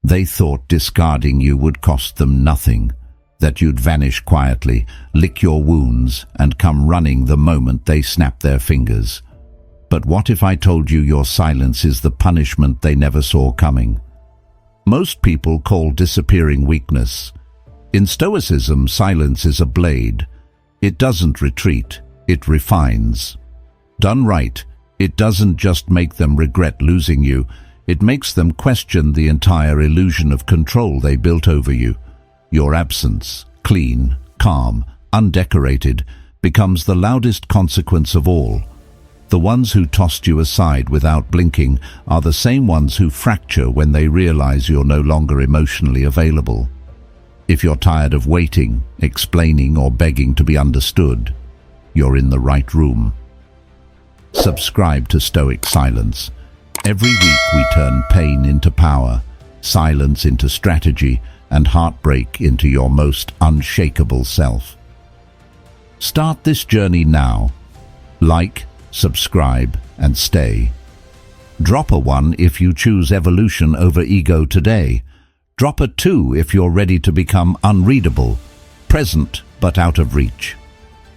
They thought discarding you would cost them nothing, that you'd vanish quietly, lick your wounds, and come running the moment they snapped their fingers. But what if I told you your silence is the punishment they never saw coming? Most people call disappearing weakness. In Stoicism, silence is a blade. It doesn't retreat, it refines. Done right, it doesn't just make them regret losing you, it makes them question the entire illusion of control they built over you. Your absence, clean, calm, undecorated, becomes the loudest consequence of all. The ones who tossed you aside without blinking are the same ones who fracture when they realize you're no longer emotionally available. If you're tired of waiting, explaining, or begging to be understood, you're in the right room. Subscribe to Stoic Silence. Every week we turn pain into power, silence into strategy, and heartbreak into your most unshakable self. Start this journey now. Like, subscribe, and stay. Drop a 1 if you choose evolution over ego today. Drop a 2 if you're ready to become unreadable, present but out of reach.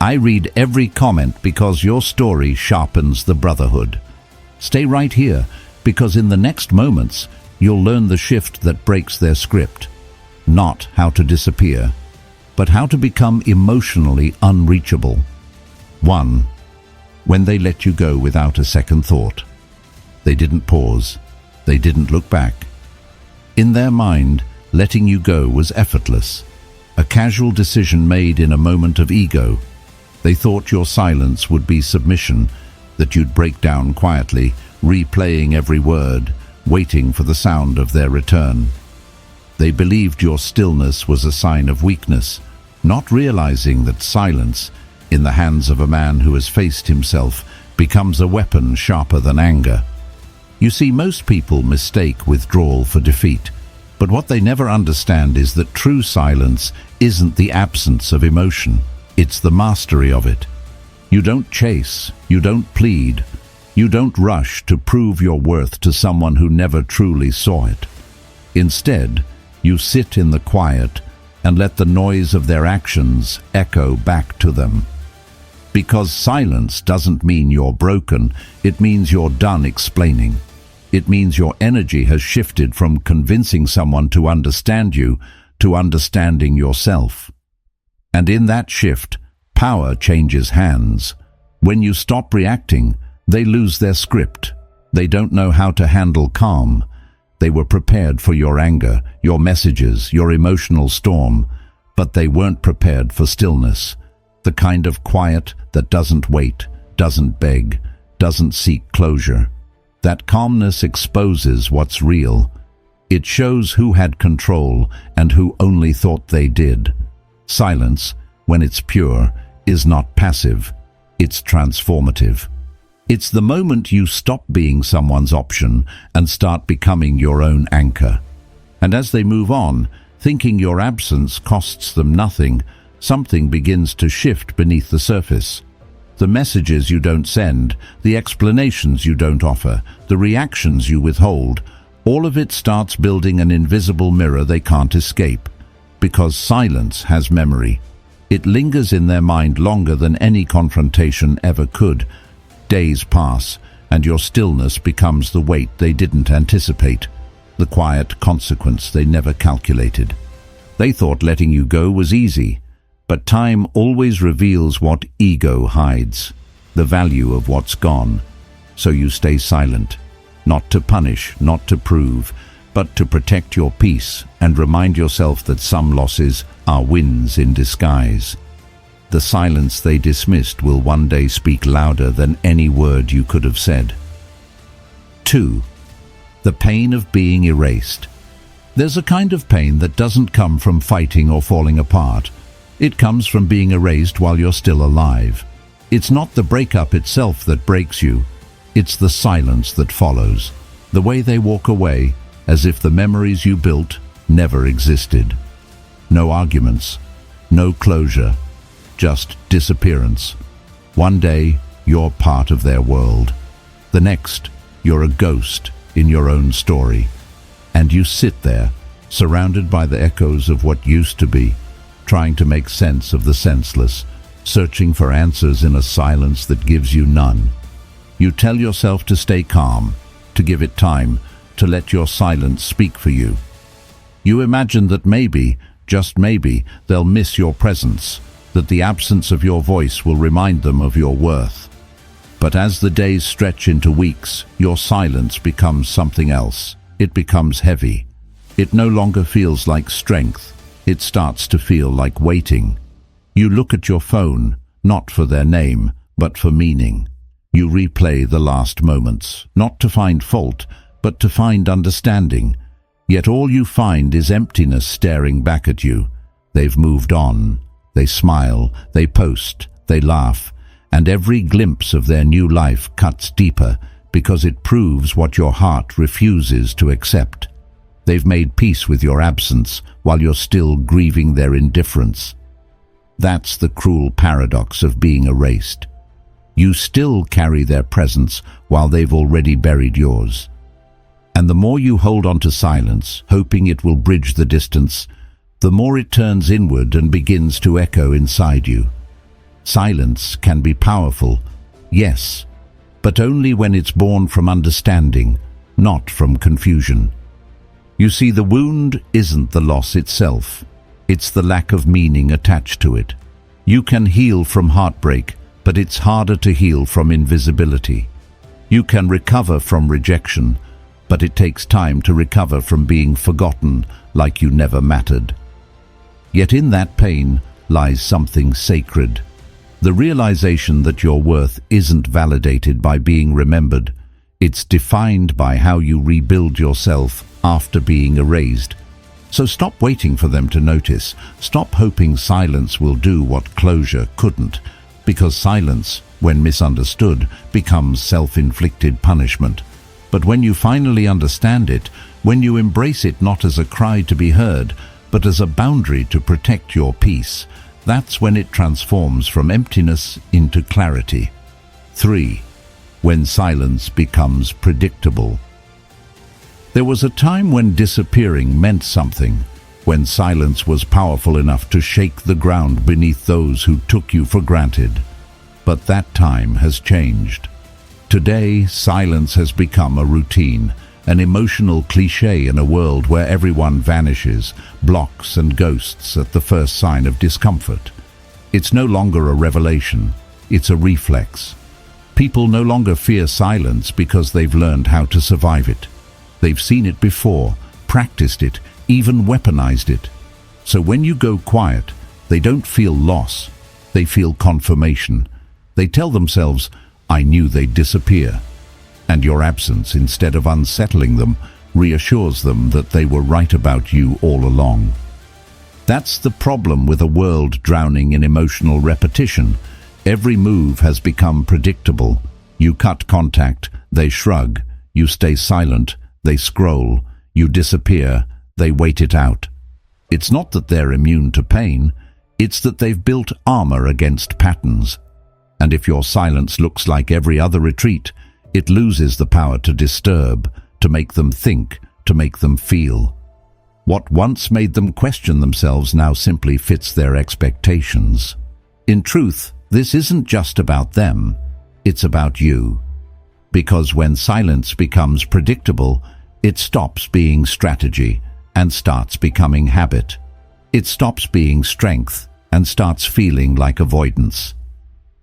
I read every comment because your story sharpens the brotherhood. Stay right here, because in the next moments, you'll learn the shift that breaks their script. Not how to disappear, but how to become emotionally unreachable. 1. When they let you go without a second thought. They didn't pause. They didn't look back. In their mind, letting you go was effortless, a casual decision made in a moment of ego. They thought your silence would be submission, that you'd break down quietly, replaying every word, waiting for the sound of their return. They believed your stillness was a sign of weakness, not realizing that silence, in the hands of a man who has faced himself, becomes a weapon sharper than anger. You see, most people mistake withdrawal for defeat, but what they never understand is that true silence isn't the absence of emotion, it's the mastery of it. You don't chase, you don't plead, you don't rush to prove your worth to someone who never truly saw it. Instead, you sit in the quiet and let the noise of their actions echo back to them. Because silence doesn't mean you're broken, it means you're done explaining. It means your energy has shifted from convincing someone to understand you to understanding yourself. And in that shift, power changes hands. When you stop reacting, they lose their script. They don't know how to handle calm. They were prepared for your anger, your messages, your emotional storm, but they weren't prepared for stillness, the kind of quiet that doesn't wait, doesn't beg, doesn't seek closure. That calmness exposes what's real. It shows who had control and who only thought they did. Silence, when it's pure, is not passive, it's transformative. It's the moment you stop being someone's option and start becoming your own anchor. And as they move on, thinking your absence costs them nothing, something begins to shift beneath the surface. The messages you don't send, the explanations you don't offer, the reactions you withhold, all of it starts building an invisible mirror they can't escape. Because silence has memory. It lingers in their mind longer than any confrontation ever could. Days pass, and your stillness becomes the weight they didn't anticipate, the quiet consequence they never calculated. They thought letting you go was easy, but time always reveals what ego hides, the value of what's gone. So you stay silent, not to punish, not to prove, but to protect your peace and remind yourself that some losses are wins in disguise. The silence they dismissed will one day speak louder than any word you could have said. 2. The pain of being erased. There's a kind of pain that doesn't come from fighting or falling apart. It comes from being erased while you're still alive. It's not the breakup itself that breaks you. It's the silence that follows. The way they walk away, as if the memories you built never existed. No arguments, no closure, just disappearance. One day, you're part of their world. The next, you're a ghost in your own story. And you sit there, surrounded by the echoes of what used to be, trying to make sense of the senseless, searching for answers in a silence that gives you none. You tell yourself to stay calm, to give it time, to let your silence speak for you. You imagine that maybe, just maybe, they'll miss your presence, that the absence of your voice will remind them of your worth. But as the days stretch into weeks, your silence becomes something else. It becomes heavy. It no longer feels like strength. It starts to feel like waiting. You look at your phone, not for their name, but for meaning. You replay the last moments, not to find fault, but to find understanding. Yet all you find is emptiness staring back at you. They've moved on. They smile, they post, they laugh, and every glimpse of their new life cuts deeper because it proves what your heart refuses to accept. They've made peace with your absence while you're still grieving their indifference. That's the cruel paradox of being erased. You still carry their presence while they've already buried yours. And the more you hold on to silence, hoping it will bridge the distance, the more it turns inward and begins to echo inside you. Silence can be powerful, yes, but only when it's born from understanding, not from confusion. You see, the wound isn't the loss itself, it's the lack of meaning attached to it. You can heal from heartbreak, but it's harder to heal from invisibility. You can recover from rejection, but it takes time to recover from being forgotten like you never mattered. Yet in that pain lies something sacred. The realization that your worth isn't validated by being remembered. It's defined by how you rebuild yourself after being erased. So stop waiting for them to notice. Stop hoping silence will do what closure couldn't, because silence, when misunderstood, becomes self-inflicted punishment. But when you finally understand it, when you embrace it not as a cry to be heard, but as a boundary to protect your peace, that's when it transforms from emptiness into clarity. 3. When silence becomes predictable. There was a time when disappearing meant something, when silence was powerful enough to shake the ground beneath those who took you for granted. But that time has changed. Today, silence has become a routine, an emotional cliché in a world where everyone vanishes, blocks and ghosts at the first sign of discomfort. It's no longer a revelation, it's a reflex. People no longer fear silence because they've learned how to survive it. They've seen it before, practiced it, even weaponized it. So when you go quiet, they don't feel loss, they feel confirmation. They tell themselves, "I knew they'd disappear." And your absence, instead of unsettling them, reassures them that they were right about you all along. That's the problem with a world drowning in emotional repetition. Every move has become predictable. You cut contact, they shrug. You stay silent, they scroll. You disappear, they wait it out. It's not that they're immune to pain, it's that they've built armor against patterns. And if your silence looks like every other retreat, it loses the power to disturb, to make them think, to make them feel. What once made them question themselves now simply fits their expectations. In truth, this isn't just about them, it's about you. Because when silence becomes predictable, it stops being strategy and starts becoming habit. It stops being strength and starts feeling like avoidance.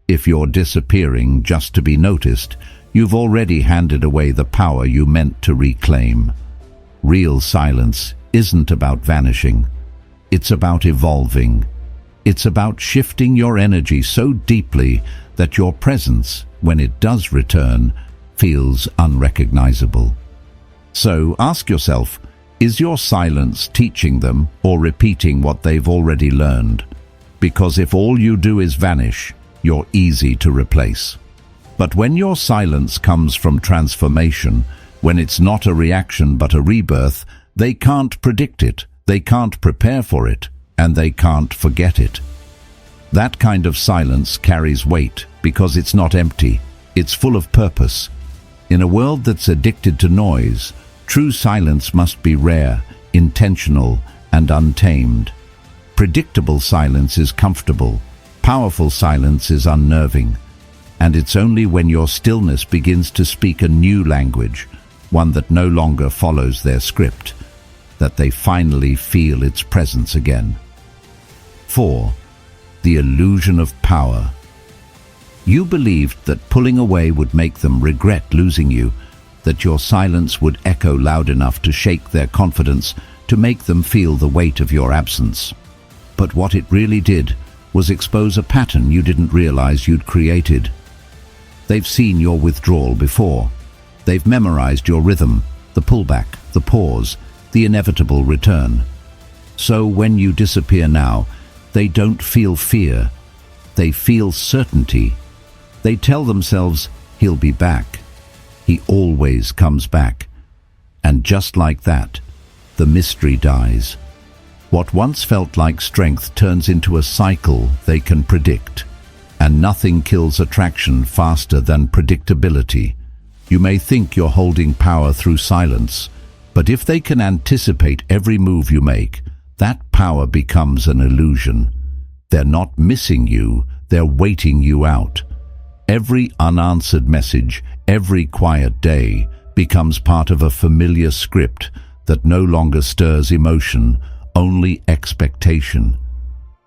If you're disappearing just to be noticed, you've already handed away the power you meant to reclaim. Real silence isn't about vanishing. It's about evolving. It's about shifting your energy so deeply that your presence, when it does return, feels unrecognizable. So ask yourself, is your silence teaching them or repeating what they've already learned? Because if all you do is vanish, you're easy to replace. But when your silence comes from transformation, when it's not a reaction but a rebirth, they can't predict it, they can't prepare for it, and they can't forget it. That kind of silence carries weight because it's not empty, it's full of purpose. In a world that's addicted to noise, true silence must be rare, intentional, and untamed. Predictable silence is comfortable. Powerful silence is unnerving. And it's only when your stillness begins to speak a new language, one that no longer follows their script, that they finally feel its presence again. 4. The illusion of power. You believed that pulling away would make them regret losing you, that your silence would echo loud enough to shake their confidence, to make them feel the weight of your absence. But what it really did was expose a pattern you didn't realize you'd created. They've seen your withdrawal before. They've memorized your rhythm, the pullback, the pause, the inevitable return. So when you disappear now, they don't feel fear. They feel certainty. They tell themselves, he'll be back. He always comes back. And just like that, the mystery dies. What once felt like strength turns into a cycle they can predict. And nothing kills attraction faster than predictability. You may think you're holding power through silence, but if they can anticipate every move you make, that power becomes an illusion. They're not missing you, they're waiting you out. Every unanswered message, every quiet day, becomes part of a familiar script that no longer stirs emotion, only expectation.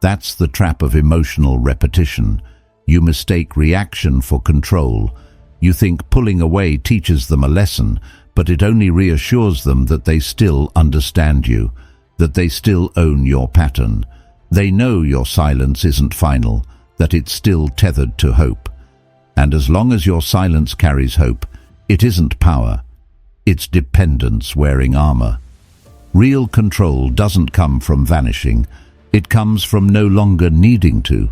That's the trap of emotional repetition. You mistake reaction for control. You think pulling away teaches them a lesson, but it only reassures them that they still understand you, that they still own your pattern. They know your silence isn't final, that it's still tethered to hope. And as long as your silence carries hope, it isn't power. It's dependence wearing armor. Real control doesn't come from vanishing. It comes from no longer needing to.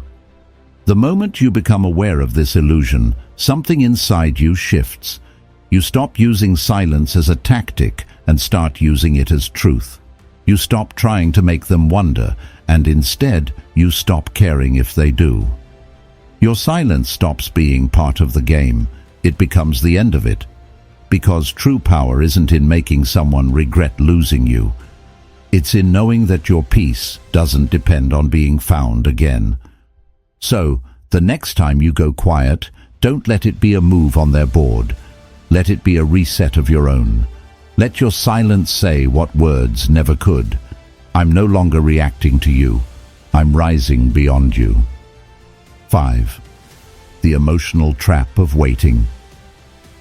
The moment you become aware of this illusion, something inside you shifts. You stop using silence as a tactic and start using it as truth. You stop trying to make them wonder, and instead you stop caring if they do. Your silence stops being part of the game. It becomes the end of it. Because true power isn't in making someone regret losing you. It's in knowing that your peace doesn't depend on being found again. So, the next time you go quiet, don't let it be a move on their board. Let it be a reset of your own. Let your silence say what words never could. I'm no longer reacting to you. I'm rising beyond you. 5. The emotional trap of waiting.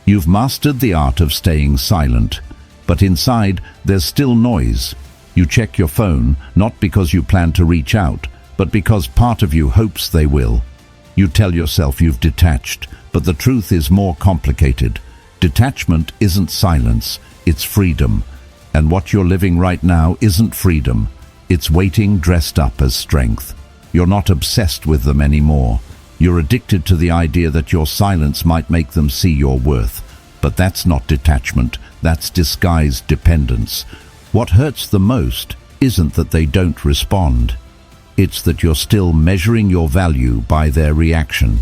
You've mastered the art of staying silent, but inside there's still noise. You check your phone, not because you plan to reach out, but because part of you hopes they will. You tell yourself you've detached, but the truth is more complicated. Detachment isn't silence, it's freedom. And what you're living right now isn't freedom. It's waiting dressed up as strength. You're not obsessed with them anymore. You're addicted to the idea that your silence might make them see your worth. But that's not detachment, that's disguised dependence. What hurts the most isn't that they don't respond. It's that you're still measuring your value by their reaction.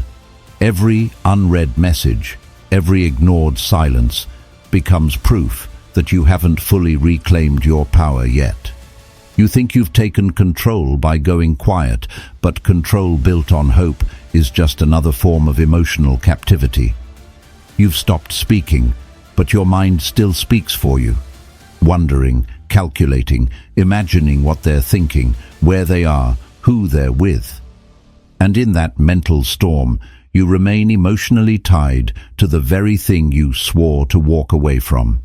Every unread message, every ignored silence, becomes proof that you haven't fully reclaimed your power yet. You think you've taken control by going quiet, but control built on hope is just another form of emotional captivity. You've stopped speaking, but your mind still speaks for you, wondering, calculating, imagining what they're thinking, where they are, who they're with. And in that mental storm, you remain emotionally tied to the very thing you swore to walk away from.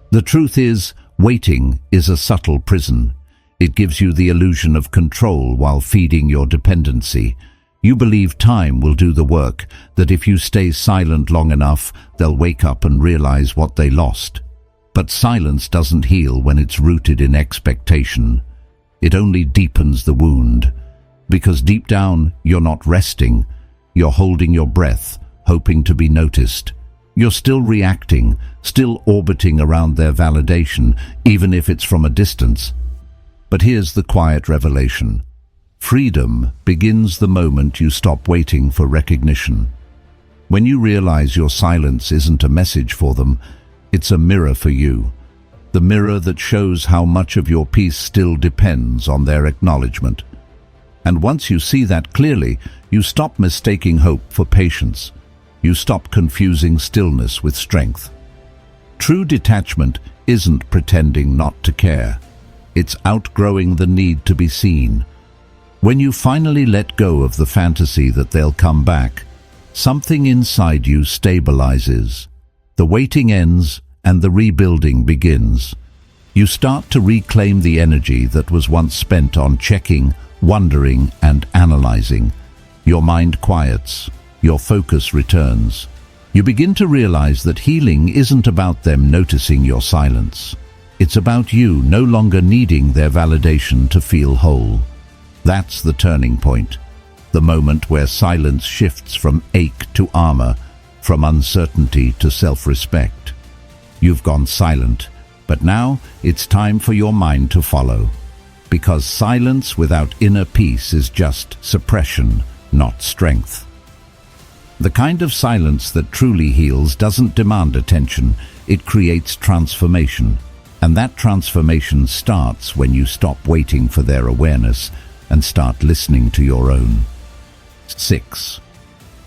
The truth is, waiting is a subtle prison. It gives you the illusion of control while feeding your dependency. You believe time will do the work, that if you stay silent long enough, they'll wake up and realize what they lost. But silence doesn't heal when it's rooted in expectation. It only deepens the wound. Because deep down, you're not resting. You're holding your breath, hoping to be noticed. You're still reacting, still orbiting around their validation, even if it's from a distance. But here's the quiet revelation. Freedom begins the moment you stop waiting for recognition. When you realize your silence isn't a message for them, it's a mirror for you. the mirror that shows how much of your peace still depends on their acknowledgement. And once you see that clearly, you stop mistaking hope for patience. You stop confusing stillness with strength. True detachment isn't pretending not to care. It's outgrowing the need to be seen. When you finally let go of the fantasy that they'll come back, something inside you stabilizes. The waiting ends and the rebuilding begins. You start to reclaim the energy that was once spent on checking, wondering, and analyzing. Your mind quiets. Your focus returns. You begin to realize that healing isn't about them noticing your silence. It's about you no longer needing their validation to feel whole. That's the turning point. The moment where silence shifts from ache to armor, from uncertainty to self-respect. You've gone silent, but now it's time for your mind to follow. Because silence without inner peace is just suppression, not strength. The kind of silence that truly heals doesn't demand attention, it creates transformation. And that transformation starts when you stop waiting for their awareness and start listening to your own. 6.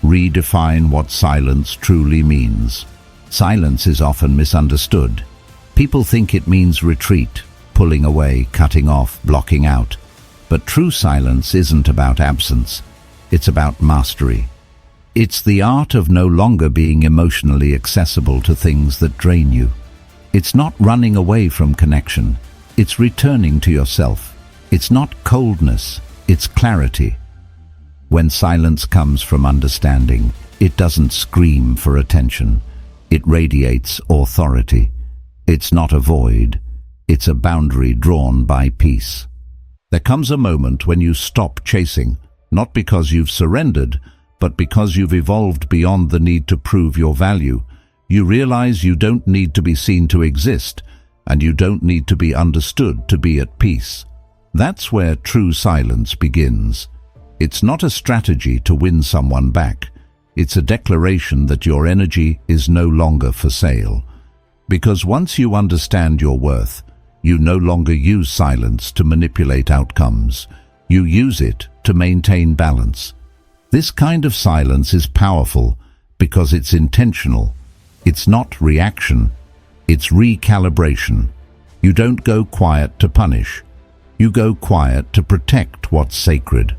Redefine what silence truly means. Silence is often misunderstood. People think it means retreat, pulling away, cutting off, blocking out. But true silence isn't about absence. It's about mastery. It's the art of no longer being emotionally accessible to things that drain you. It's not running away from connection. It's returning to yourself. It's not coldness, it's clarity. When silence comes from understanding, it doesn't scream for attention. It radiates authority. It's not a void. It's a boundary drawn by peace. There comes a moment when you stop chasing, not because you've surrendered, but because you've evolved beyond the need to prove your value. You realize you don't need to be seen to exist, and you don't need to be understood to be at peace. That's where true silence begins. It's not a strategy to win someone back. It's a declaration that your energy is no longer for sale. Because once you understand your worth, you no longer use silence to manipulate outcomes. You use it to maintain balance. This kind of silence is powerful because it's intentional. It's not reaction, it's recalibration. You don't go quiet to punish. You go quiet to protect what's sacred.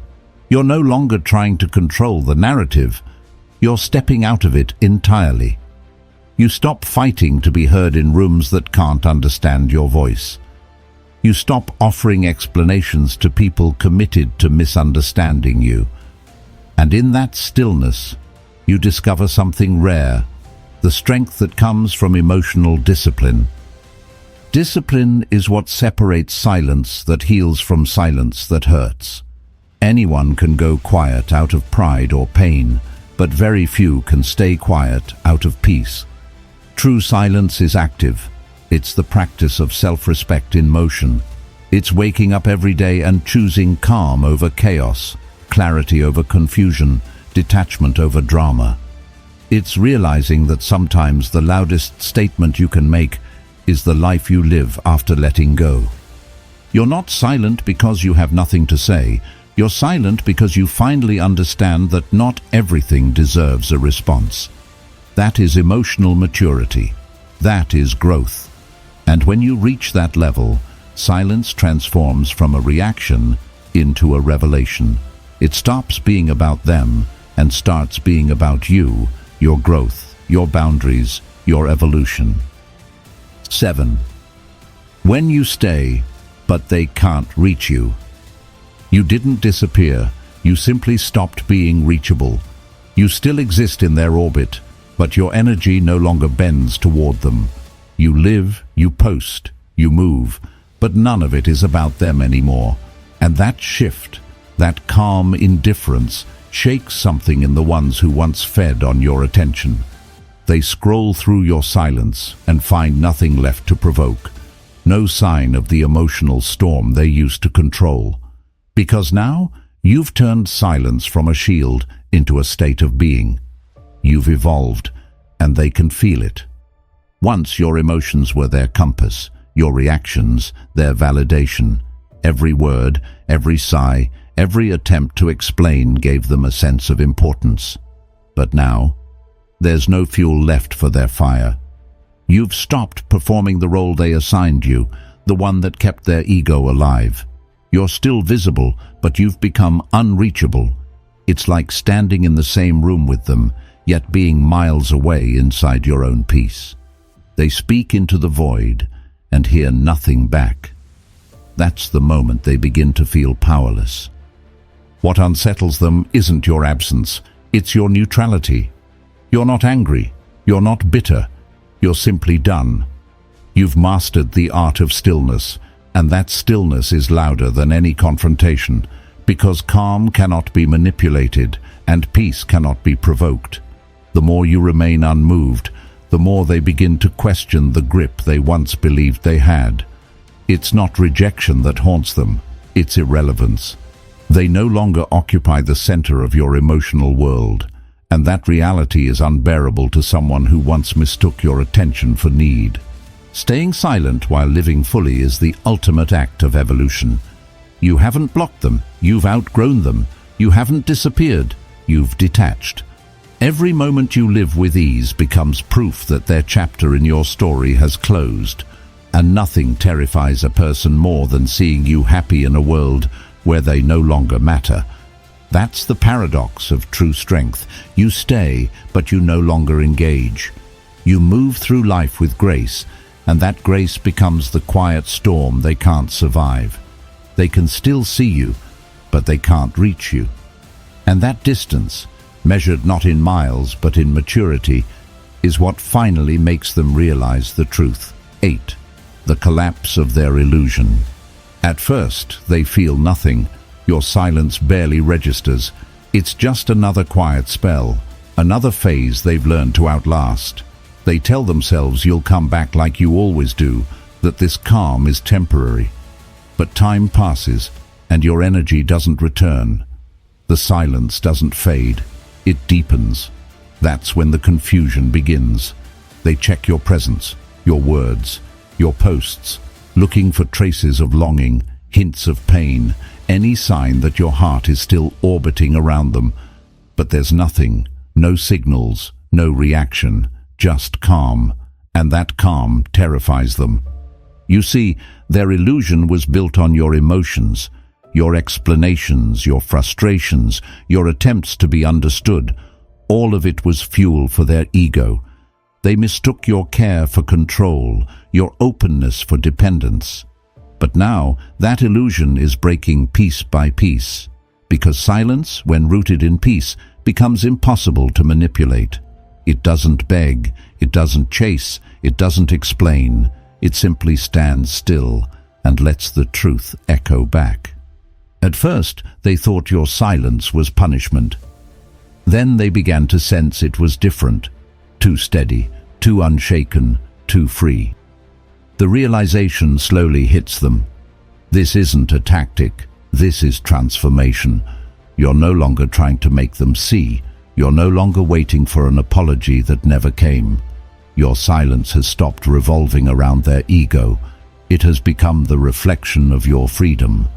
You're no longer trying to control the narrative. You're stepping out of it entirely. You stop fighting to be heard in rooms that can't understand your voice. You stop offering explanations to people committed to misunderstanding you. And in that stillness, you discover something rare, the strength that comes from emotional discipline. Discipline is what separates silence that heals from silence that hurts. Anyone can go quiet out of pride or pain, but very few can stay quiet out of peace. True silence is active. It's the practice of self-respect in motion. It's waking up every day and choosing calm over chaos, clarity over confusion, detachment over drama. It's realizing that sometimes the loudest statement you can make is the life you live after letting go. You're not silent because you have nothing to say. You're silent because you finally understand that not everything deserves a response. That is emotional maturity. That is growth. And when you reach that level, silence transforms from a reaction into a revelation. It stops being about them and starts being about you, your growth, your boundaries, your evolution. 7. When you stay, but they can't reach you. You didn't disappear, you simply stopped being reachable. You still exist in their orbit, but your energy no longer bends toward them. You live, you post, you move, but none of it is about them anymore. And that shift, that calm indifference, shakes something in the ones who once fed on your attention. They scroll through your silence and find nothing left to provoke. No sign of the emotional storm they used to control. Because now, you've turned silence from a shield into a state of being. You've evolved, and they can feel it. Once your emotions were their compass, your reactions, their validation. Every word, every sigh, every attempt to explain gave them a sense of importance. But now, there's no fuel left for their fire. You've stopped performing the role they assigned you, the one that kept their ego alive. You're still visible, but you've become unreachable. It's like standing in the same room with them, yet being miles away inside your own peace. They speak into the void and hear nothing back. That's the moment they begin to feel powerless. What unsettles them isn't your absence, it's your neutrality. You're not angry, you're not bitter, you're simply done. You've mastered the art of stillness, and that stillness is louder than any confrontation, because calm cannot be manipulated and peace cannot be provoked. The more you remain unmoved, the more they begin to question the grip they once believed they had. It's not rejection that haunts them, it's irrelevance. They no longer occupy the center of your emotional world, and that reality is unbearable to someone who once mistook your attention for need. Staying silent while living fully is the ultimate act of evolution. You haven't blocked them, you've outgrown them. You haven't disappeared, you've detached. Every moment you live with ease becomes proof that their chapter in your story has closed. And nothing terrifies a person more than seeing you happy in a world where they no longer matter. That's the paradox of true strength. You stay, but you no longer engage. You move through life with grace, and that grace becomes the quiet storm they can't survive. They can still see you, but they can't reach you. And that distance, measured not in miles but in maturity, is what finally makes them realize the truth. 8. The collapse of their illusion. At first, they feel nothing. Your silence barely registers. It's just another quiet spell, another phase they've learned to outlast. They tell themselves you'll come back like you always do, that this calm is temporary. But time passes, and your energy doesn't return. The silence doesn't fade. It deepens. That's when the confusion begins. They check your presence, your words, your posts, looking for traces of longing, hints of pain, any sign that your heart is still orbiting around them. But there's nothing, no signals, no reaction, just calm, and that calm terrifies them. You see, their illusion was built on your emotions, your explanations, your frustrations, your attempts to be understood. All of it was fuel for their ego. They mistook your care for control, your openness for dependence. But now, that illusion is breaking piece by piece, because silence, when rooted in peace, becomes impossible to manipulate. It doesn't beg, it doesn't chase, it doesn't explain. It simply stands still and lets the truth echo back. At first, they thought your silence was punishment. Then they began to sense it was different, too steady, too unshaken, too free. The realization slowly hits them. This isn't a tactic, this is transformation. You're no longer trying to make them see. You're no longer waiting for an apology that never came. Your silence has stopped revolving around their ego. It has become the reflection of your freedom.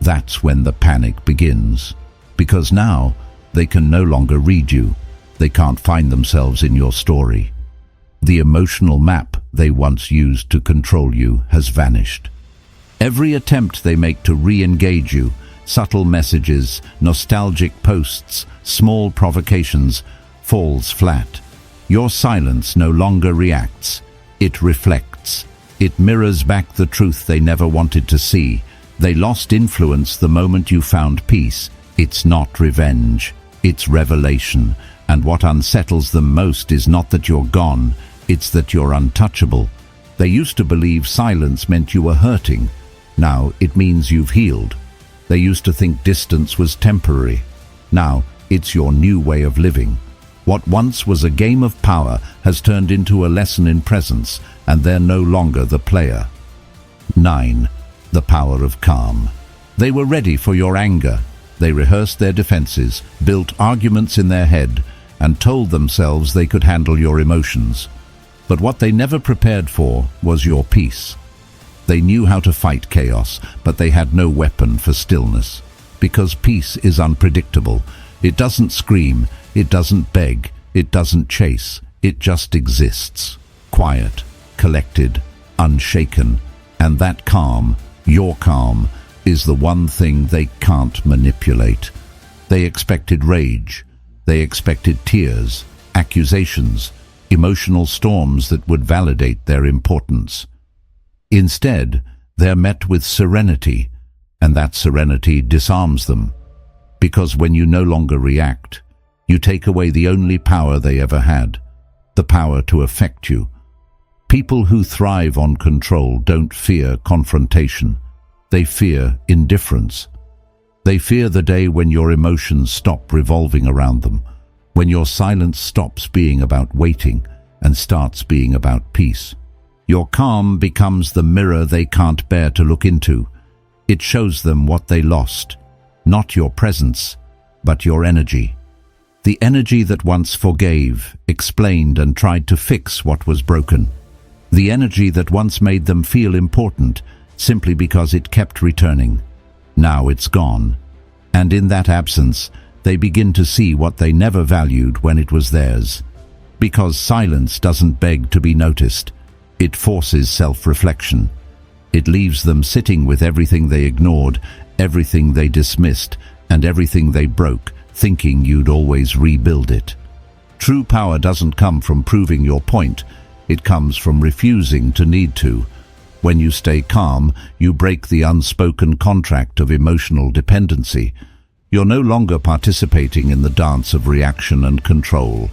That's when the panic begins. Because now, they can no longer read you. They can't find themselves in your story. The emotional map they once used to control you has vanished. Every attempt they make to re-engage you, subtle messages, nostalgic posts, small provocations, falls flat. Your silence no longer reacts. It reflects. It mirrors back the truth they never wanted to see. They lost influence the moment you found peace. It's not revenge. It's revelation. And what unsettles them most is not that you're gone, it's that you're untouchable. They used to believe silence meant you were hurting. Now it means you've healed. They used to think distance was temporary. Now it's your new way of living. What once was a game of power has turned into a lesson in presence, and they're no longer the player. 9. The power of calm. They were ready for your anger. They rehearsed their defenses, built arguments in their head, and told themselves they could handle your emotions. But what they never prepared for was your peace. They knew how to fight chaos, but they had no weapon for stillness. Because peace is unpredictable. It doesn't scream, it doesn't beg, it doesn't chase, it just exists. Quiet, collected, unshaken. And that calm, your calm, is the one thing they can't manipulate. They expected rage. They expected tears, accusations, emotional storms that would validate their importance. Instead, they're met with serenity, and that serenity disarms them. Because when you no longer react, you take away the only power they ever had, the power to affect you. People who thrive on control don't fear confrontation. They fear indifference. They fear the day when your emotions stop revolving around them, when your silence stops being about waiting and starts being about peace. Your calm becomes the mirror they can't bear to look into. It shows them what they lost, not your presence, but your energy. The energy that once forgave, explained, and tried to fix what was broken. The energy that once made them feel important, simply because it kept returning. Now it's gone. And in that absence, they begin to see what they never valued when it was theirs. Because silence doesn't beg to be noticed. It forces self-reflection. It leaves them sitting with everything they ignored, everything they dismissed, and everything they broke, thinking you'd always rebuild it. True power doesn't come from proving your point. It comes from refusing to need to. When you stay calm, you break the unspoken contract of emotional dependency. You're no longer participating in the dance of reaction and control.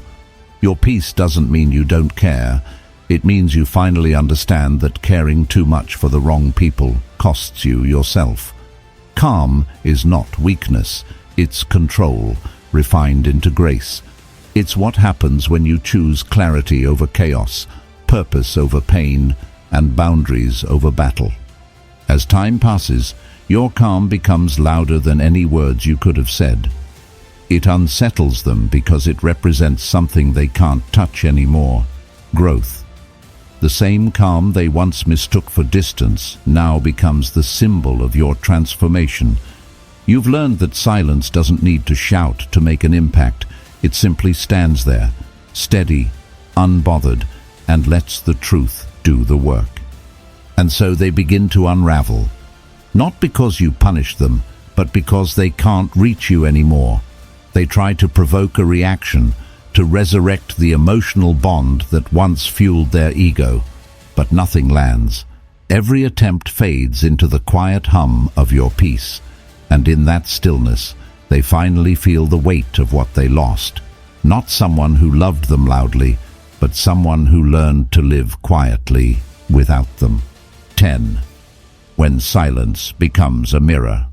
Your peace doesn't mean you don't care. It means you finally understand that caring too much for the wrong people costs you yourself. Calm is not weakness, it's control, refined into grace. It's what happens when you choose clarity over chaos, purpose over pain, and boundaries over battle. As time passes, your calm becomes louder than any words you could have said. It unsettles them because it represents something they can't touch anymore: growth. The same calm they once mistook for distance now becomes the symbol of your transformation. You've learned that silence doesn't need to shout to make an impact. It simply stands there, steady, unbothered, and lets the truth do the work. And so they begin to unravel. Not because you punish them, but because they can't reach you anymore. They try to provoke a reaction, to resurrect the emotional bond that once fueled their ego. But nothing lands. Every attempt fades into the quiet hum of your peace. And in that stillness, they finally feel the weight of what they lost. Not someone who loved them loudly, but someone who learned to live quietly without them. 10. When silence becomes a mirror.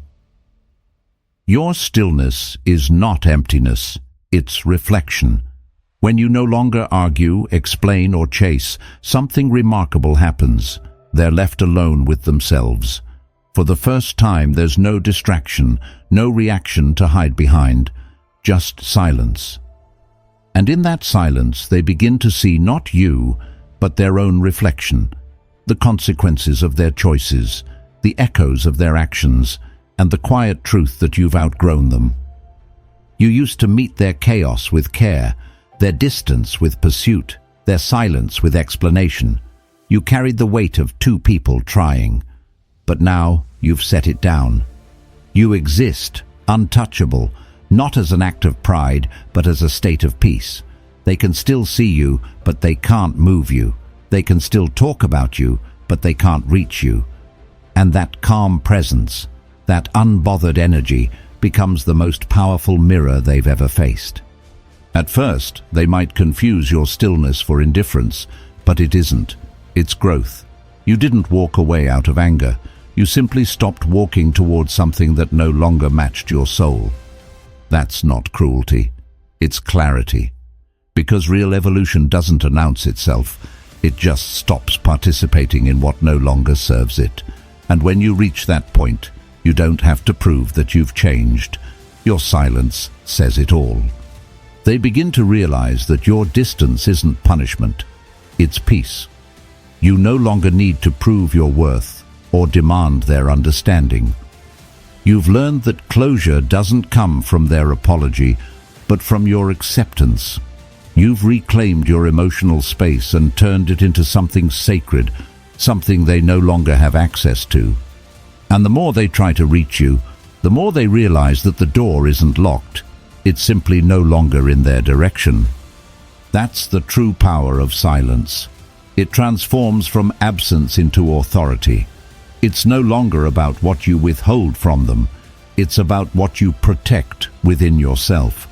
Your stillness is not emptiness, it's reflection. When you no longer argue, explain, or chase, something remarkable happens. They're left alone with themselves. For the first time, there's no distraction, no reaction to hide behind, just silence. And in that silence, they begin to see not you, but their own reflection, the consequences of their choices, the echoes of their actions, and the quiet truth that you've outgrown them. You used to meet their chaos with care, their distance with pursuit, their silence with explanation. You carried the weight of two people trying. But now you've set it down. You exist, untouchable, not as an act of pride, but as a state of peace. They can still see you, but they can't move you. They can still talk about you, but they can't reach you. And that calm presence, that unbothered energy, becomes the most powerful mirror they've ever faced. At first, they might confuse your stillness for indifference, but it isn't. It's growth. You didn't walk away out of anger. You simply stopped walking towards something that no longer matched your soul. That's not cruelty. It's clarity. Because real evolution doesn't announce itself. It just stops participating in what no longer serves it. And when you reach that point, you don't have to prove that you've changed. Your silence says it all. They begin to realize that your distance isn't punishment. It's peace. You no longer need to prove your worth, or demand their understanding. You've learned that closure doesn't come from their apology, but from your acceptance. You've reclaimed your emotional space and turned it into something sacred, something they no longer have access to. And the more they try to reach you, the more they realize that the door isn't locked. It's simply no longer in their direction. That's the true power of silence. It transforms from absence into authority. It's no longer about what you withhold from them. It's about what you protect within yourself.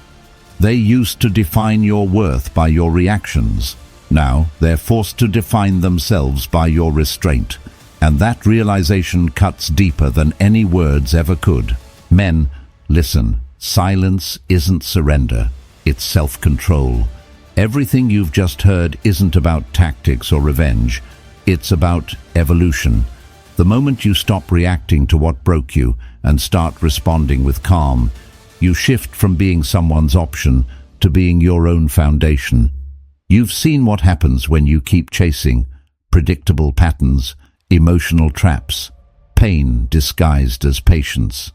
They used to define your worth by your reactions. Now they're forced to define themselves by your restraint. And that realization cuts deeper than any words ever could. Men, listen. Silence isn't surrender. It's self-control. Everything you've just heard isn't about tactics or revenge. It's about evolution. The moment you stop reacting to what broke you and start responding with calm, you shift from being someone's option to being your own foundation. You've seen what happens when you keep chasing predictable patterns, emotional traps, pain disguised as patience.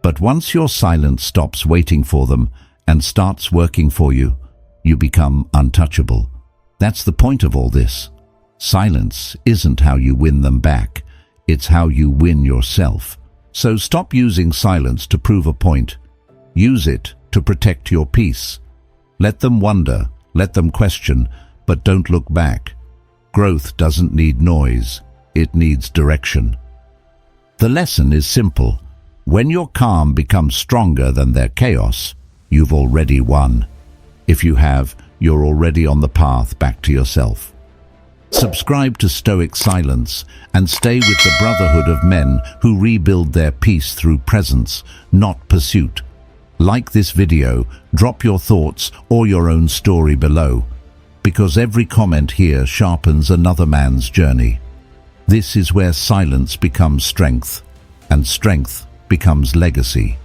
But once your silence stops waiting for them and starts working for you, you become untouchable. That's the point of all this. Silence isn't how you win them back. It's how you win yourself. So stop using silence to prove a point. Use it to protect your peace. Let them wonder, let them question, but don't look back. Growth doesn't need noise. It needs direction. The lesson is simple. When your calm becomes stronger than their chaos, you've already won. If you have, you're already on the path back to yourself. Subscribe to Stoic Silence and stay with the brotherhood of men who rebuild their peace through presence, not pursuit. Like this video, drop your thoughts or your own story below, because every comment here sharpens another man's journey. This is where silence becomes strength, and strength becomes legacy.